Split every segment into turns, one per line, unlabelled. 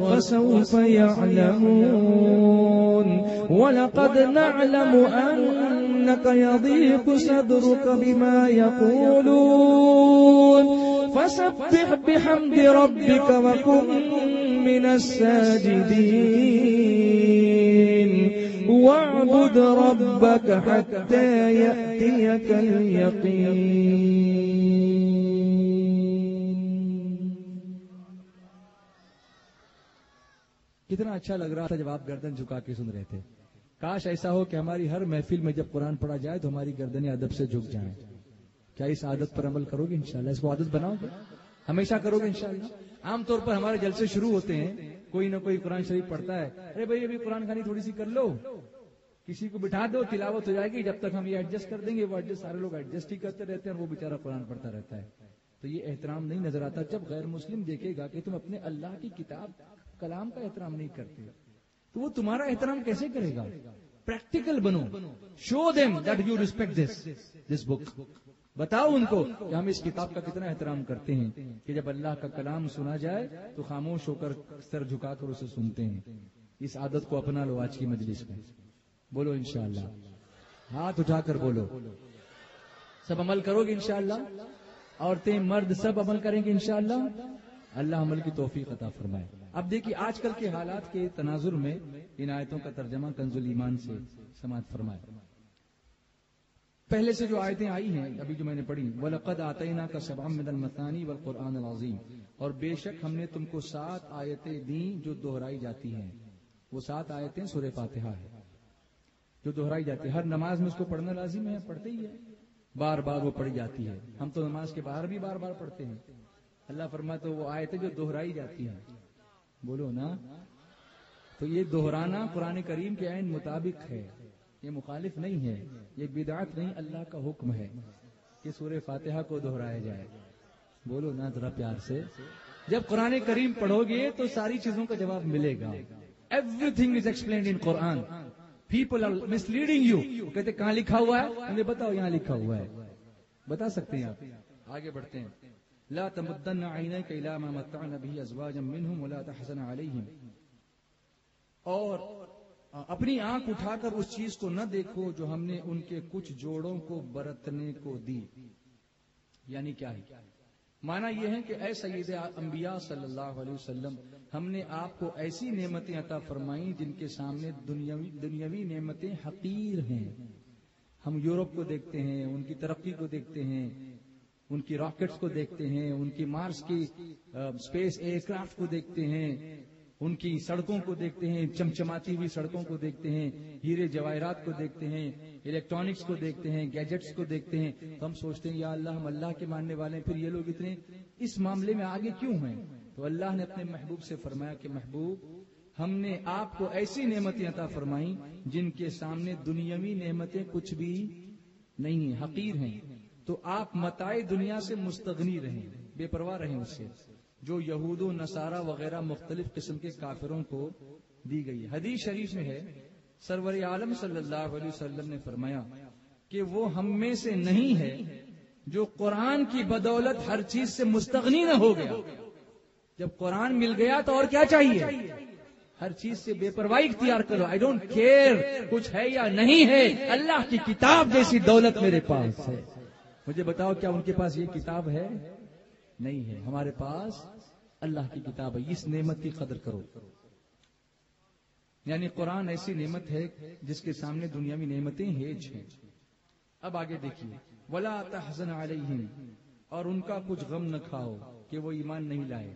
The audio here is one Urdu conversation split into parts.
فسوف يعلمون ولقد نعلم أنك يضيق صدرك بما يقولون فسبح بحمد ربك وكن من الساجدين واعبد ربك حتى يأتيك اليقين.
کتنا اچھا لگ رہا تھا جب آپ گردن جھکا کے سن رہے تھے. کاش ایسا ہو کہ ہماری ہر محفل میں جب قرآن پڑھا جائے تو ہماری گردنیں ادب سے جھک جائیں. کیا اس عادت پر عمل کرو گے انشاءاللہ؟ اس کو عادت بناؤ گے؟ ہمیشہ کرو گے انشاءاللہ؟ عام طور پر ہمارے جلسے شروع ہوتے ہیں، کوئی نہ کوئی قرآن شریف پڑھتا ہے، ارے بھائی ابھی قرآن خوانی تھوڑی سی کر لو، کسی کو بٹھا دو، تلاوت ہو جائے گی، جب تک ہم یہ ایڈجسٹ کر دیں گے وہ ایڈجسٹ، سارے لوگ ایڈجسٹ ہی کرتے رہتے ہیں اور وہ بیچارہ قرآن پڑھتا رہتا ہے. تو یہ احترام نہیں نظر آتا. جب غیر مسلم دیکھے گا کہ تم اپنے اللہ کی کتاب کلام کا احترام نہیں کرتے تو وہ تمہارا احترام کیسے کرے گا؟ پریکٹیکل بنو. Show them that you respect this book. بتاؤ ان کو کہ ہم اس کتاب کا کتنا احترام کرتے ہیں کہ جب اللہ کا کلام سنا جائے تو خاموش ہو کر سر جھکا کر اسے سنتے ہیں. اس عادت کو اپنا لو آج کی مجلس میں. بولو انشاءاللہ. ہاتھ اٹھا کر بولو. سب عمل کرو گے انشاءاللہ؟ عورتیں مرد سب عمل کریں گے انشاءاللہ. اللہ عمل کی توفیق عطا فرمائے. اب دیکھیے آج کل کے حالات کے تناظر میں ان آیتوں کا ترجمہ کنز الایمان سے سماعت فرمائے. پہلے سے جو آیتیں آئی ہیں ابھی جو میں نے پڑھی، وَلَقَدْ آتَيْنَاكَ سَبْعًا مِنَ الْمَثَانِي وَالْقُرْآنِ الْعَظِيمِ، اور بے شک ہم نے تم کو 7 آیتیں دیں جو دہرائی جاتی ہیں. وہ 7 آیتیں سورہ فاتحہ ہے جو دہرائی جاتی ہے. ہر نماز میں اس کو پڑھنا لازم ہے، پڑھتے ہی ہے، بار بار وہ پڑھی جاتی ہے. ہم تو نماز کے باہر بھی بار بار پڑھتے ہیں. اللہ فرماتا ہے وہ آیتیں جو دہرائی جاتی ہیں. بولو نا. تو یہ دہرانا قرآن کریم کے عین مطابق ہے، یہ مخالف نہیں ہے، یہ بدعت نہیں، اللہ کا حکم ہے کہ سورہ فاتحہ کو دہرایا جائے. بولو نا ذرا پیار سے. جب قرآن کریم پڑھو گے تو ساری چیزوں کا جواب ملے گا. Everything is explained in Quran. People are misleading you. کہتے کہاں لکھا ہوا ہے؟ مجھے بتاؤ یہاں لکھا ہوا ہے. بتا سکتے ہیں آپ؟ آگے بڑھتے ہیں. لا تمدن عینیک الی ما متعنا به ازواجا منهم ولا تحزن علیہم، اور اپنی آنکھ اٹھا کر اس چیز کو نہ دیکھو جو ہم نے ان کے کچھ جوڑوں کو برتنے کو دی. یعنی کیا ہے؟ معنی یہ ہے کہ اے سید انبیاء صلی اللہ علیہ وسلم، ہم نے آپ کو ایسی نعمتیں عطا فرمائیں جن کے سامنے دنیاوی نعمتیں حقیر ہیں. ہم یورپ کو دیکھتے ہیں، ان کی ترقی کو دیکھتے ہیں، ان کی راکٹس کو دیکھتے ہیں، ان کی مارس کی اسپیس ایئر کرافٹ کو دیکھتے ہیں، ان کی سڑکوں کو دیکھتے ہیں، چمچماتی ہوئی سڑکوں کو دیکھتے ہیں، ہیرے جواہرات کو دیکھتے ہیں، الیکٹرانکس کو دیکھتے ہیں، گیجٹس کو دیکھتے ہیں. تو ہم سوچتے ہیں یا اللہ ہم اللہ کے ماننے والے ہیں، پھر یہ لوگ اتنے اس معاملے میں آگے کیوں ہیں؟ تو اللہ نے اپنے محبوب سے فرمایا کہ محبوب، ہم نے آپ کو ایسی نعمتیں عطا فرمائیں جن کے سامنے دنیاوی نعمتیں کچھ بھی نہیں ہیں، حقیر ہیں. تو آپ متاع دنیا سے مستغنی رہیں، بے پرواہ رہیں اس سے جو یہود و نصارہ وغیرہ مختلف قسم کے کافروں کو دی گئی. حدیث شریف میں ہے سرور عالم صلی اللہ علیہ وسلم نے فرمایا کہ وہ ہم میں سے نہیں ہے جو قرآن کی بدولت ہر چیز سے مستغنی نہ ہو گیا. جب قرآن مل گیا تو اور کیا چاہیے؟ ہر چیز سے بے پرواہی اختیار کرو. آئی ڈونٹ کیئر کچھ ہے یا نہیں ہے، اللہ کی کتاب جیسی دولت میرے پاس ہے. مجھے بتاؤ کیا ان کے پاس یہ کتاب ہے؟ نہیں ہے. ہمارے پاس اللہ کی کتاب ہے. اس نعمت کی قدر کرو. یعنی قرآن ایسی نعمت ہے جس کے سامنے دنیاوی نعمتیں ہیج ہیں. اب آگے دیکھیے، ولا تحزن علیہم، اور ان کا کچھ غم نہ کھاؤ کہ وہ ایمان نہیں لائے.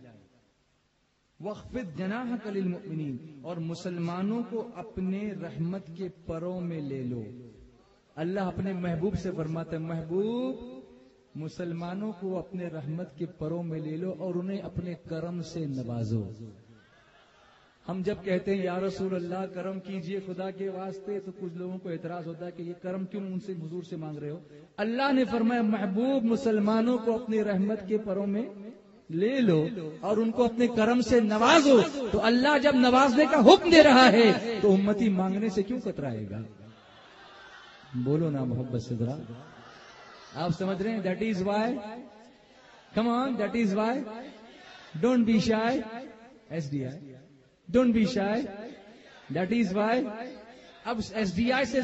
وخفض جناحک للمؤمنین، اور مسلمانوں کو اپنے رحمت کے پروں میں لے لو. اللہ اپنے محبوب سے فرماتا ہے محبوب مسلمانوں کو اپنے رحمت کے پروں میں لے لو اور انہیں اپنے کرم سے نوازو. ہم جب کہتے ہیں یا رسول اللہ کرم کیجئے خدا کے واسطے تو کچھ لوگوں کو اعتراض ہوتا ہے کہ یہ کرم کیوں ان سے حضور سے مانگ رہے ہو. اللہ نے فرمایا محبوب مسلمانوں کو اپنی رحمت کے پروں میں لے لو اور ان کو اپنے کرم سے نوازو. تو اللہ جب نوازنے کا حکم دے رہا ہے تو امتی مانگنے سے کیوں کترائے گا؟ بولو نا محبت سے ذرا. آپ سمجھ رہے ہیں؟ That is why, come on, that is why don't be shy. S D I don't be shy. That is why. اب ایس ڈی آئی سے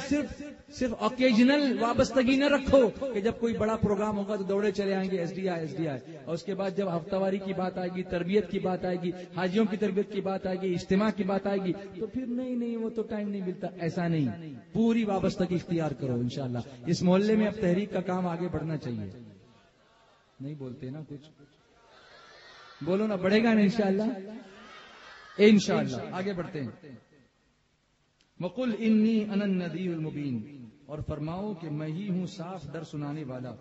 صرف اوکیجنل وابستگی نہ رکھو کہ جب کوئی بڑا پروگرام ہوگا تو دوڑے چلے آئیں گے ایس ڈی آئی. اور اس کے بعد جب ہفتہ واری کی بات آئے گی, تربیت کی بات آئے گی, حاجیوں کی تربیت کی بات آئے گی, اجتماع کی بات آئے گی, تو پھر نہیں وہ تو ٹائم نہیں ملتا. ایسا نہیں, پوری وابستگی اختیار کرو انشاءاللہ. اس محلے میں اب تحریک کا کام آگے بڑھنا چاہیے. نہیں بولتے نا کچھ, بولو نا, بڑھے گا نا انشاءاللہ. انشاءاللہ آگے بڑھتے ہیں. وَقُلْ إِنِّي أَنَا النَّذِيرُ الْمُبِينُ, اور فرماؤ کہ میں ہی ہوں صاف ڈر سنانے والا.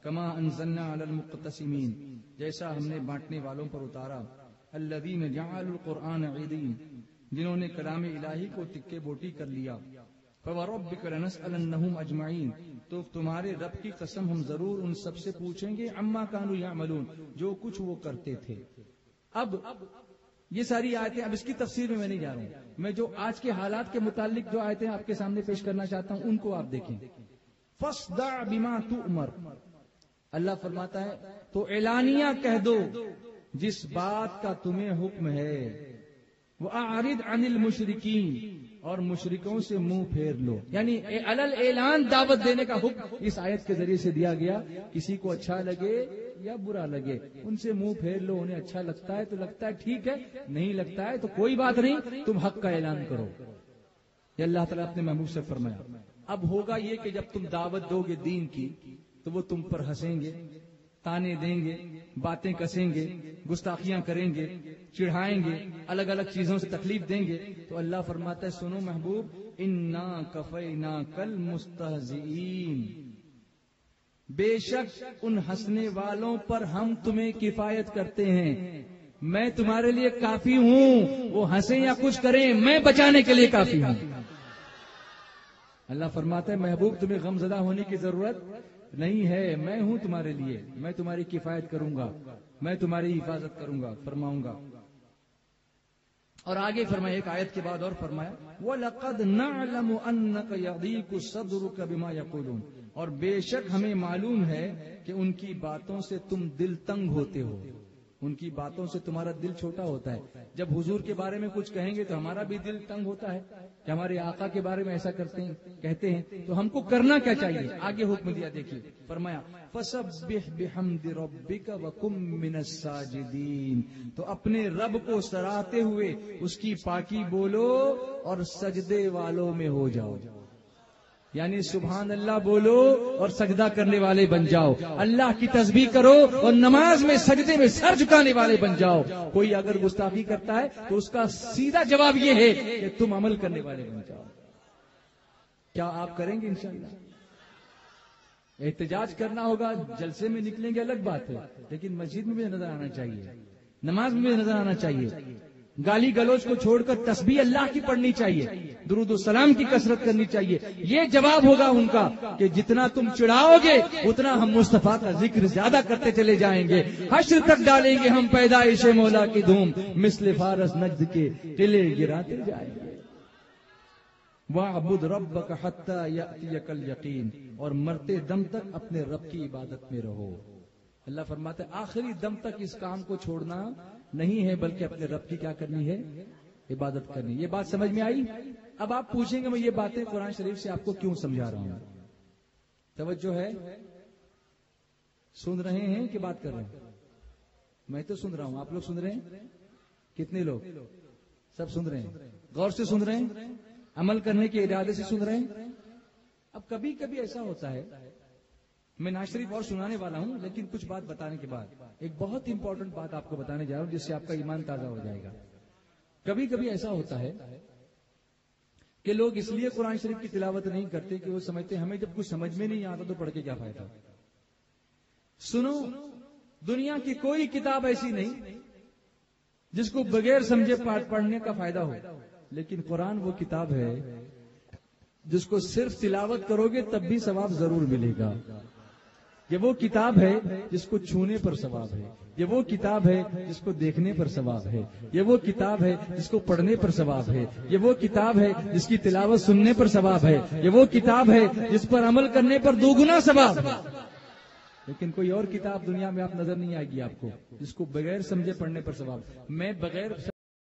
كَمَا أَنزَلْنَا عَلَى الْمُقْتَسِمِينَ, جیسا ہم نے بانٹنے والوں پر اتارا. الَّذِينَ جَعَلُوا الْقُرْآنَ عِضِينَ, جنہوں نے کلام الہی کو تکے بوٹی کر لیا. فَوَرَبِّكَ لَنَسْأَلَنَّهُمْ أَجْمَعِينَ, تو تمہارے رب کی قسم ہم ضرور ان سب سے پوچھیں گے. عَمَّا كَانُوا يَعْمَلُونَ, جو کچھ وہ کرتے تھے. اب یہ ساری آیتیں, اب اس کی تفسیر میں نہیں جا رہا ہوں. میں جو آج کے حالات کے متعلق جو آیتیں آپ کے سامنے پیش کرنا چاہتا ہوں ان کو آپ دیکھیں. فَاصْدَعْ بِمَا تُؤْمَرُ, اللہ فرماتا ہے تو اعلانیہ کہہ دو جس بات کا تمہیں حکم ہے. وَأَعْرِضْ عَنِ الْمُشْرِكِينَ, اور مشرکوں سے منہ پھیر لو. یعنی علل اعلان دعوت دینے کا حکم اس آیت کے ذریعے سے دیا گیا. کسی کو اچھا لگے یا برا لگے, ان سے منہ پھیر لو. انہیں اچھا لگتا ہے تو لگتا ہے ٹھیک ہے, نہیں لگتا ہے تو کوئی بات نہیں, تم حق کا اعلان کرو. یہ اللہ تعالیٰ اپنے محبوب سے فرمایا. اب ہوگا یہ کہ جب تم دعوت دو گے دین کی تو وہ تم پر ہنسیں گے, تانے دیں گے, باتیں کسیں گے, گستاخیاں کریں گے, چڑھائیں گے, الگ الگ چیزوں سے تکلیف دیں گے. تو اللہ فرماتا ہے سنو محبوب, انا کفیناک المستہزئین, بے شک ان ہنسنے والوں پر ہم تمہیں کفایت کرتے ہیں. میں تمہارے لیے کافی ہوں, وہ ہنسیں یا کچھ کریں میں بچانے کے لیے کافی ہوں. اللہ فرماتا ہے محبوب تمہیں غم زدہ ہونے کی ضرورت نہیں ہے, میں ہوں تمہارے لیے, میں تمہاری کفایت کروں گا, میں تمہاری حفاظت کروں گا, فرماؤں گا. اور آگے فرمایا ایک آیت کے بعد اور فرمایا وَلَقَدْ نَعْلَمُ أَنَّكَ يَضِيقُ صَدْرُكَ بِمَا يَقُولُونَ, اور بے شک ہمیں معلوم ہے کہ ان کی باتوں سے تم دل تنگ ہوتے ہو. ان کی باتوں سے تمہارا دل چھوٹا ہوتا ہے. جب حضور کے بارے میں کچھ کہیں گے تو ہمارا بھی دل تنگ ہوتا ہے کہ ہمارے آقا کے بارے میں ایسا کہتے ہیں تو ہم کو کرنا کیا چاہیے. آگے حکم دیا دیکھیے, فرمایا فَسَبِّحْ بِحَمْدِ رَبِّكَ وَكُن مِّنَ السَّاجِدِينَ, تو اپنے رب کو سراہتے ہوئے اس کی پاکی بولو اور سجدے والوں میں ہو جاؤ. یعنی سبحان اللہ بولو اور سجدہ کرنے والے بن جاؤ. اللہ کی تسبیح کرو اور نماز میں سجدے میں سر جھکانے والے بن جاؤ. کوئی اگر گستاخی کرتا ہے تو اس کا سیدھا جواب یہ ہے کہ تم عمل کرنے والے بن جاؤ. کیا آپ کریں گے انشاءاللہ؟ احتجاج کرنا ہوگا, جلسے میں نکلیں گے الگ بات ہے, لیکن مسجد میں بھی نظر آنا چاہیے, نماز میں بھی نظر آنا چاہیے. گالی گلوچ کو چھوڑ کر تسبیح اللہ کی پڑھنی چاہیے, درود و سلام کی کثرت کرنی چاہیے. یہ جواب ہوگا ان کا کہ جتنا تم چڑھاؤ گے اتنا ہم مصطفیٰ کا ذکر زیادہ کرتے چلے جائیں گے. حشر تک ڈالیں گے ہم پیدائش مولا کی دھوم, مثل فارس نجد کے قلعے گراتے جائیں گے. وَاعْبُدْ رَبَّكَ حَتَّى يَأْتِيَكَ الْيَقِينُ, اور مرتے دم تک اپنے رب کی عبادت میں رہو. اللہ فرماتا ہے آخری دم تک اس کام کو چھوڑنا نہیں ہے, بلکہ اپنے رب کی کیا کرنی ہے, عبادت کرنی. یہ بات سمجھ میں آئی؟ اب آپ پوچھیں گے میں یہ باتیں قرآن شریف سے آپ کو کیوں سمجھا رہا ہوں. توجہ ہے, سن رہے ہیں کہ بات کر رہے ہیں؟ میں تو سن رہا ہوں, آپ لوگ سن رہے ہیں؟ کتنے لوگ؟ سب سن رہے ہیں, غور سے سن رہے ہیں, عمل کرنے کے ارادے سے سن رہے ہیں. اب کبھی کبھی ایسا ہوتا ہے, میں نعت شریف اور سنانے والا ہوں, لیکن کچھ بات بتانے کے بعد ایک بہت امپورٹنٹ بات آپ کو بتانے جا رہا ہوں جس سے آپ کا ایمان تازہ ہو جائے گا. کبھی کبھی ایسا ہوتا ہے کہ لوگ اس لیے قرآن شریف کی تلاوت نہیں کرتے کہ وہ سمجھتے ہیں ہمیں جب کچھ سمجھ میں نہیں آتا تو پڑھ کے کیا فائدہ. سنو, دنیا کی کوئی کتاب ایسی نہیں جس کو بغیر سمجھے پڑھنے کا فائدہ ہو, لیکن قرآن وہ کتاب ہے جس کو صرف تلاوت کرو گے تب بھی ثواب ضرور ملے گا. یہ وہ کتاب ہے جس کو چھونے پر ثواب ہے, یہ وہ کتاب ہے جس کو دیکھنے پر ثواب ہے, یہ وہ کتاب ہے جس کو پڑھنے پر ثواب ہے, یہ وہ کتاب ہے جس کی تلاوت سننے پر ثواب ہے, یہ وہ کتاب ہے جس پر عمل کرنے پر دوگنا ثواب ہے. لیکن کوئی اور کتاب دنیا میں آپ نظر نہیں آئے گی آپ کو جس کو بغیر سمجھے پڑھنے پر ثواب. میں بغیر